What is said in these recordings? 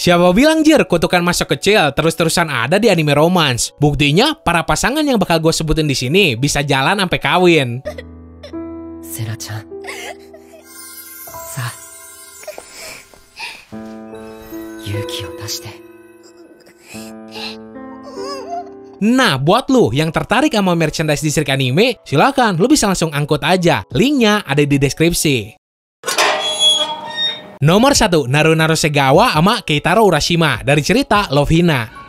Siapa bilang jir kutukan masa kecil terus-terusan ada di anime romance. Buktinya para pasangan yang bakal gue sebutin di sini bisa jalan sampai kawin. Sera-chan. Sa. Yuki o dashite. Nah, buat lu yang tertarik sama merchandise distrik anime, silakan lu bisa langsung angkut aja. Linknya ada di deskripsi. Nomor 1, Naru Segawa sama Keitaro Urashima dari cerita Love Hina.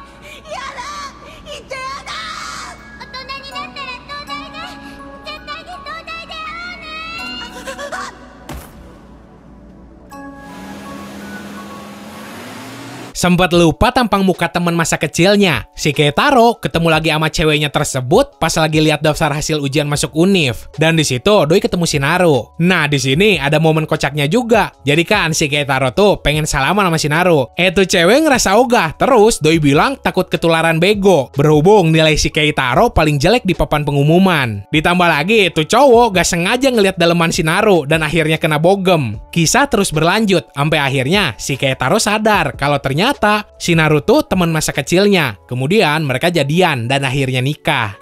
Sempat lupa tampang muka teman masa kecilnya. Si Keitaro ketemu lagi sama ceweknya tersebut pas lagi lihat daftar hasil ujian masuk univ. Dan di situ doi ketemu si Naru. Nah, di sini ada momen kocaknya juga. Jadi kan si Keitaro tuh pengen salaman sama si Naru. Tuh cewek ngerasa ogah. Terus doi bilang takut ketularan bego. Berhubung nilai si Keitaro paling jelek di papan pengumuman. Ditambah lagi tuh cowok gak sengaja ngelihat daleman si Naru dan akhirnya kena bogem. Kisah terus berlanjut sampai akhirnya si Keitaro sadar kalau ternyata si Naruto teman masa kecilnya. Kemudian mereka jadian dan akhirnya nikah.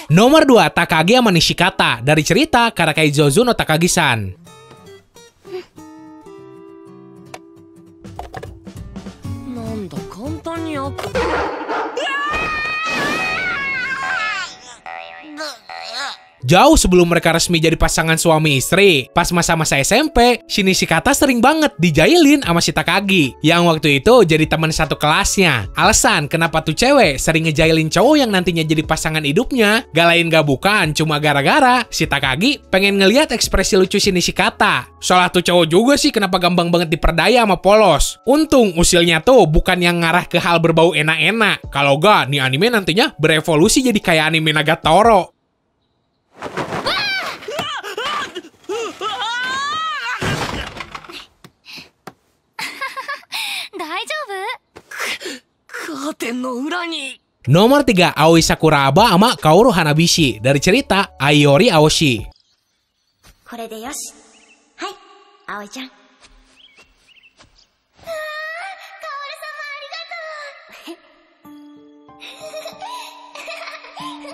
Nomor 2, Takagi sama Nishikata dari cerita Karakai Zozu no Takagi-san. Nanda kantan ni Jauh sebelum mereka resmi jadi pasangan suami istri, pas masa-masa SMP, si Nishikata sering banget dijailin sama si Takagi, yang waktu itu jadi teman satu kelasnya. Alasan kenapa tuh cewek sering ngejailin cowok yang nantinya jadi pasangan hidupnya, gak lain gak bukan, cuma gara-gara si Takagi pengen ngeliat ekspresi lucu si Nishikata. Soalnya tuh cowok juga sih kenapa gampang banget diperdaya sama polos. Untung usilnya tuh bukan yang ngarah ke hal berbau enak-enak. Kalau gak, nih anime nantinya berevolusi jadi kayak anime Nagatoro. Nomor 3, Aoi Sakuraba sama Kaoru Hanabishi dari cerita Aiori Aoshi.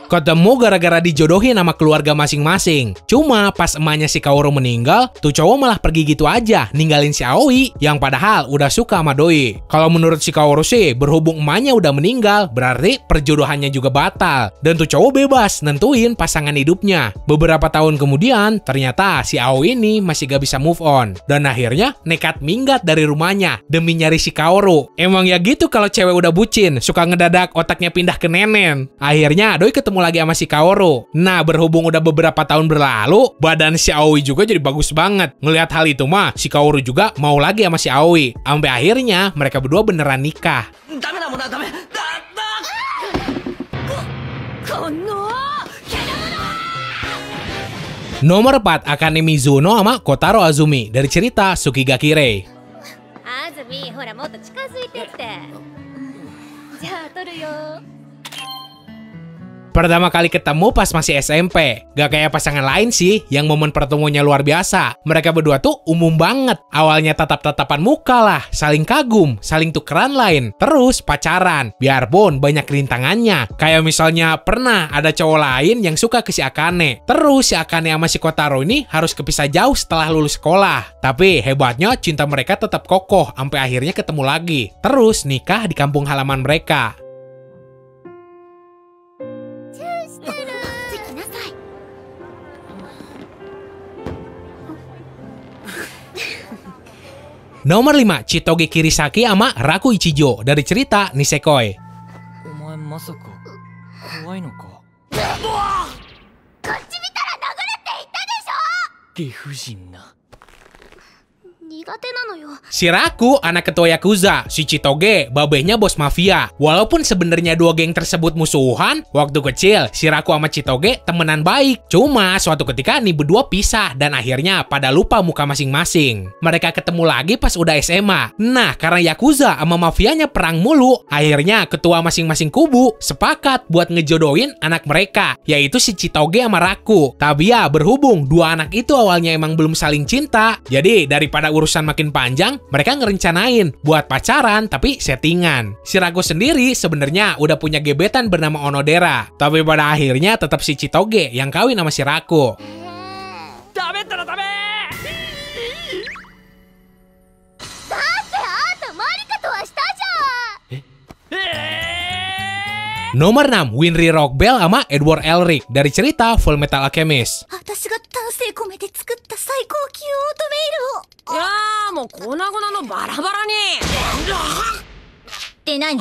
Ketemu gara-gara dijodohin sama keluarga masing-masing. Cuma pas emaknya si Kaoru meninggal, tuh cowok malah pergi gitu aja, ninggalin si Aoi yang padahal udah suka sama doi. Kalau menurut si Kaoru sih, berhubung emaknya udah meninggal, berarti perjodohannya juga batal. Dan tuh cowok bebas nentuin pasangan hidupnya. Beberapa tahun kemudian, ternyata si Aoi ini masih gak bisa move on. Dan akhirnya nekat minggat dari rumahnya demi nyari si Kaoru. Emang ya gitu kalau cewek udah bucin, suka ngedadak otaknya pindah ke nenen. Akhirnya doi ketemu lagi sama si Kaoru. Nah, berhubung udah beberapa tahun berlalu, badan si Aoi juga jadi bagus banget. Ngelihat hal itu mah, si Kaoru juga mau lagi sama si Aoi. Sampai akhirnya mereka berdua beneran nikah. Nomor 4, Akane Mizuno sama Kotaro Azumi dari cerita Tsukigakure. Azumi, hora motto chikazuite tte. Ja, toru yo. Pertama kali ketemu pas masih SMP. Gak kayak pasangan lain sih, yang momen pertemuannya luar biasa. Mereka berdua tuh umum banget. Awalnya tatap-tatapan muka lah, saling kagum, saling tukeran lain, terus pacaran. Biarpun banyak rintangannya. Kayak misalnya pernah ada cowok lain yang suka ke si Akane. Terus si Akane sama si Kotaro ini harus kepisah jauh setelah lulus sekolah. Tapi hebatnya cinta mereka tetap kokoh, sampai akhirnya ketemu lagi. Terus nikah di kampung halaman mereka. Nomor 5, Chitoge Kirisaki sama Raku Ichijo dari cerita Nisekoi. 手なのよ。Shiraku, anak ketua Yakuza, si Chitoge, babehnya bos mafia. Walaupun sebenarnya dua geng tersebut musuhan, waktu kecil Shiraku sama Chitoge temenan baik. Cuma suatu ketika nih berdua pisah dan akhirnya pada lupa muka masing-masing. Mereka ketemu lagi pas udah SMA. Nah, karena Yakuza sama mafianya perang mulu, akhirnya ketua masing-masing kubu sepakat buat ngejodohin anak mereka, yaitu si Chitoge sama Raku. Tapi ya berhubung dua anak itu awalnya emang belum saling cinta, jadi daripada urusan makin panjang, mereka ngerencanain buat pacaran tapi settingan. Si Raku sendiri sebenarnya udah punya gebetan bernama Onodera, tapi pada akhirnya tetap si Chitoge yang kawin sama si Raku. Nomor 6, Winry Rockbell sama Edward Elric dari cerita Full Metal Alchemist. 私が丹精込めて作った最高級オートメイルを。いやーもう粉々のバラバラに。って何？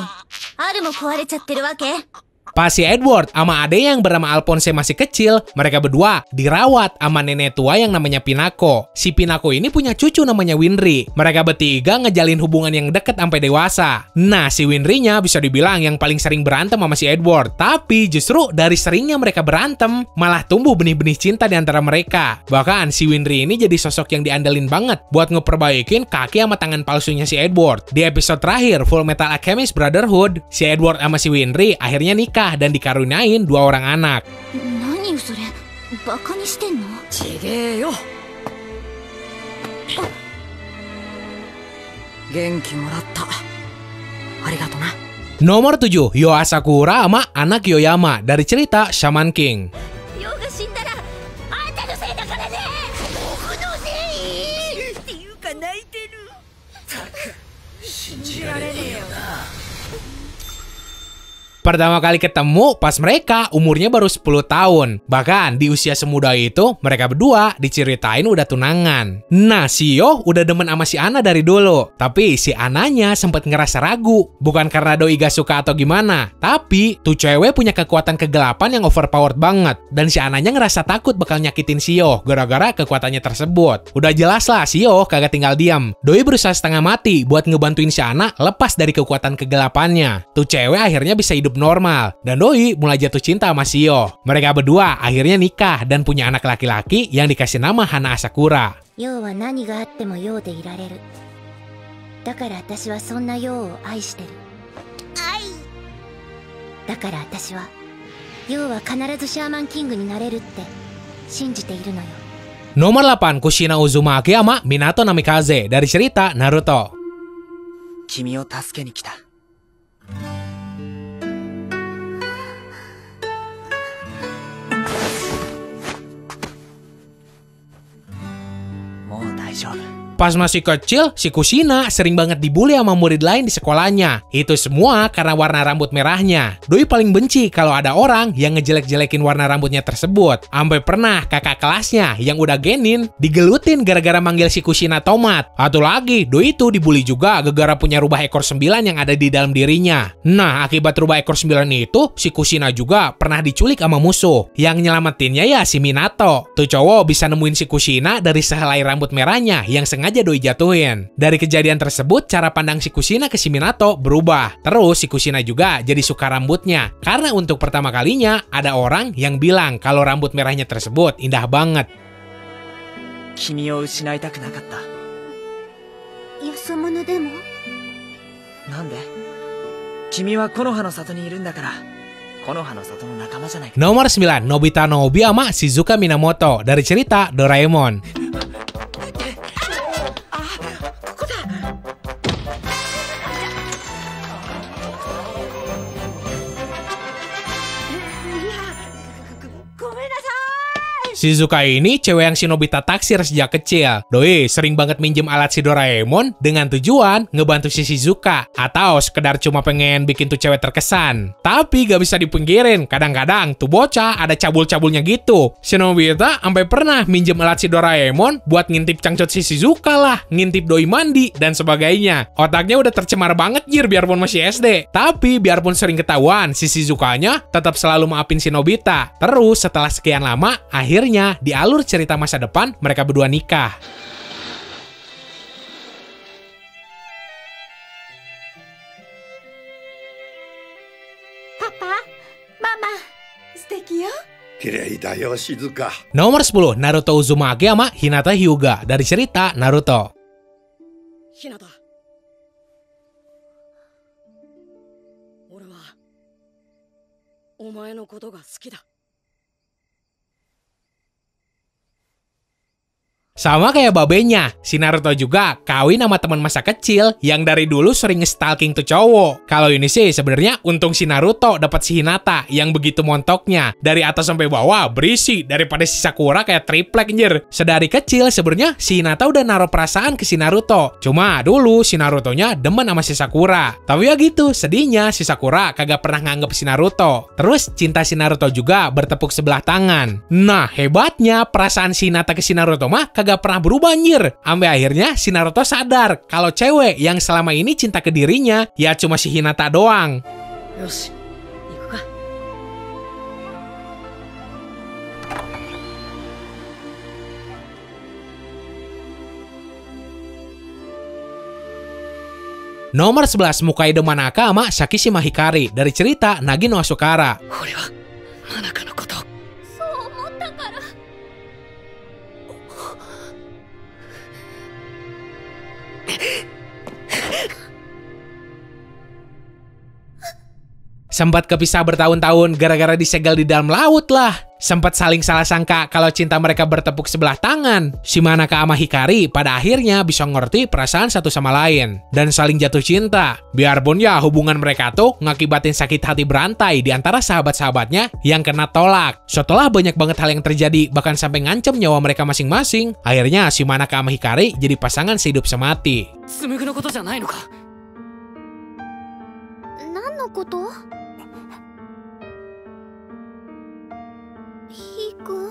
あるも壊れちゃってるわけ？ Pas si Edward sama ade yang bernama Alphonse masih kecil, mereka berdua dirawat sama nenek tua yang namanya Pinako. Si Pinako ini punya cucu namanya Winry. Mereka bertiga ngejalin hubungan yang deket sampai dewasa. Nah, si Winry-nya bisa dibilang yang paling sering berantem sama si Edward. Tapi justru dari seringnya mereka berantem, malah tumbuh benih-benih cinta di antara mereka. Bahkan si Winry ini jadi sosok yang diandelin banget buat ngeperbaikin kaki sama tangan palsunya si Edward. Di episode terakhir Full Metal Alchemist Brotherhood, si Edward sama si Winry akhirnya nikah dan dikaruniain dua orang anak. 何よそれ？バカにしてんの？ちげえよ。元気もらった。ありがとな。 Nomor 7, Yoa Sakura sama anak Yoyama dari cerita Shaman King. ヨウが死んだらあんたのせいだからね。僕のせいっていうか泣いてる。たく信じられねえよな。 Pertama kali ketemu pas mereka umurnya baru 10 tahun. Bahkan di usia semuda itu mereka berdua diceritain udah tunangan. Nah, si Yo udah demen sama si Ana dari dulu. Tapi si Ananya sempet ngerasa ragu. Bukan karena doi gak suka atau gimana. Tapi tuh cewek punya kekuatan kegelapan yang overpowered banget. Dan si Ananya ngerasa takut bakal nyakitin si Yo gara-gara kekuatannya tersebut. Udah jelas lah si Yo kagak tinggal diam. Doi berusaha setengah mati buat ngebantuin si Ana lepas dari kekuatan kegelapannya. Tuh cewek akhirnya bisa hidup normal, dan doi mulai jatuh cinta sama si Yo. Mereka berdua akhirnya nikah dan punya anak laki-laki yang dikasih nama Hana Asakura. ヨウは何があってもヨウでいられる。だから私はそんなヨウを愛してる。愛。だから私はヨウは必ずシャーマンキングになれるって信じているのよ。 Nomor 8, Kushina Uzumaki sama Minato Namikaze dari cerita Naruto. 君を助けに来た。 もう大丈夫。 Pas masih kecil, si Kushina sering banget dibully sama murid lain di sekolahnya. Itu semua karena warna rambut merahnya. Doi paling benci kalau ada orang yang ngejelek-jelekin warna rambutnya tersebut. Sampai pernah kakak kelasnya yang udah genin digelutin gara-gara manggil si Kushina tomat. Atau lagi, Doi itu dibully juga gara-gara punya rubah ekor 9 yang ada di dalam dirinya. Nah, akibat rubah ekor 9 itu, si Kushina juga pernah diculik sama musuh. Yang nyelamatinnya ya si Minato. Tuh cowok bisa nemuin si Kushina dari sehelai rambut merahnya yang sengaja Doi jatuhin. Dari kejadian tersebut, cara pandang si Kushina ke si Minato berubah. Terus si Kushina juga jadi suka rambutnya. Karena untuk pertama kalinya ada orang yang bilang kalau rambut merahnya tersebut indah banget. 君を失いたくなかった。よそ者でも？なんで？君は木の葉の里にいるんだから。木の葉の里の仲間じゃないか。 Nomor 9, Nobita Nobi sama Shizuka Minamoto dari cerita Doraemon. Shizuka ini cewek yang si Nobita taksir sejak kecil. Doi sering banget minjem alat si Doraemon dengan tujuan ngebantu si Shizuka. Atau sekedar cuma pengen bikin tuh cewek terkesan. Tapi gak bisa dipungkirin, kadang-kadang tuh bocah ada cabul-cabulnya gitu. Si Nobita sampai pernah minjem alat si Doraemon buat ngintip cangcut si Shizuka lah, ngintip doi mandi, dan sebagainya. Otaknya udah tercemar banget jir biarpun masih SD. Tapi biarpun sering ketahuan, si Shizukanya tetap selalu maafin si Nobita. Terus setelah sekian lama, akhirnya di alur cerita masa depan mereka berdua nikah. パママ素敵よ。 綺麗だよ、静香。 Nomor 10, Naruto Uzumaki sama Hinata Hyuga dari cerita Naruto. ひなた。俺は、お前のことが好きだ。 Sama kayak babenya, si Naruto juga kawin sama teman masa kecil yang dari dulu sering nge-stalking tuh cowok. Kalau ini sih sebenarnya untung si Naruto dapat si Hinata yang begitu montoknya. Dari atas sampai bawah berisi daripada si Sakura kayak triplek anjir. Sedari kecil sebenarnya si Hinata udah naruh perasaan ke si Naruto. Cuma dulu si Narutonya demen sama si Sakura. Tapi ya gitu, sedihnya si Sakura kagak pernah nganggep si Naruto. Terus cinta si Naruto juga bertepuk sebelah tangan. Nah, hebatnya perasaan si Hinata ke si Naruto mah kagak pernah berubah anjir. Sampai akhirnya si Naruto sadar kalau cewek yang selama ini cinta ke dirinya ya cuma si Hinata doang. よし、行くか。 Nomor 11, Mukaido Manaka sama Shakishima Hikari dari cerita Nagi no Asukara. 俺は、マナカのこと。 そう思ったから。 Sempat kepisah bertahun-tahun gara-gara disegel di dalam laut lah. Sempat saling salah sangka kalau cinta mereka bertepuk sebelah tangan. Si Manaka sama Hikari pada akhirnya bisa ngerti perasaan satu sama lain. Dan saling jatuh cinta. Biarpun ya hubungan mereka tuh ngakibatin sakit hati berantai di antara sahabat-sahabatnya yang kena tolak. Setelah banyak banget hal yang terjadi bahkan sampai ngancem nyawa mereka masing-masing, akhirnya si Manaka sama Hikari jadi pasangan sehidup semati. 紡のことじゃないのか。 何のこと？ヒク。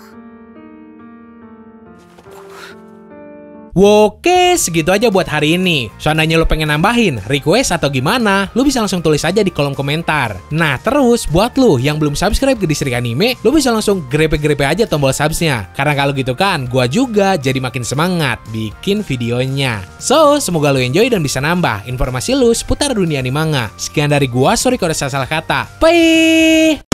Oke, segitu aja buat hari ini. Seandainya lu pengen nambahin, request atau gimana, lu bisa langsung tulis aja di kolom komentar. Nah, terus buat lu yang belum subscribe ke Distrik Anime, lu bisa langsung grepe-grepe aja tombol subsnya. Karena kalau gitu kan, gua juga jadi makin semangat bikin videonya. So, semoga lu enjoy dan bisa nambah informasi lu seputar dunia anime manga. Sekian dari gua, sorry kalau ada salah kata. Bye!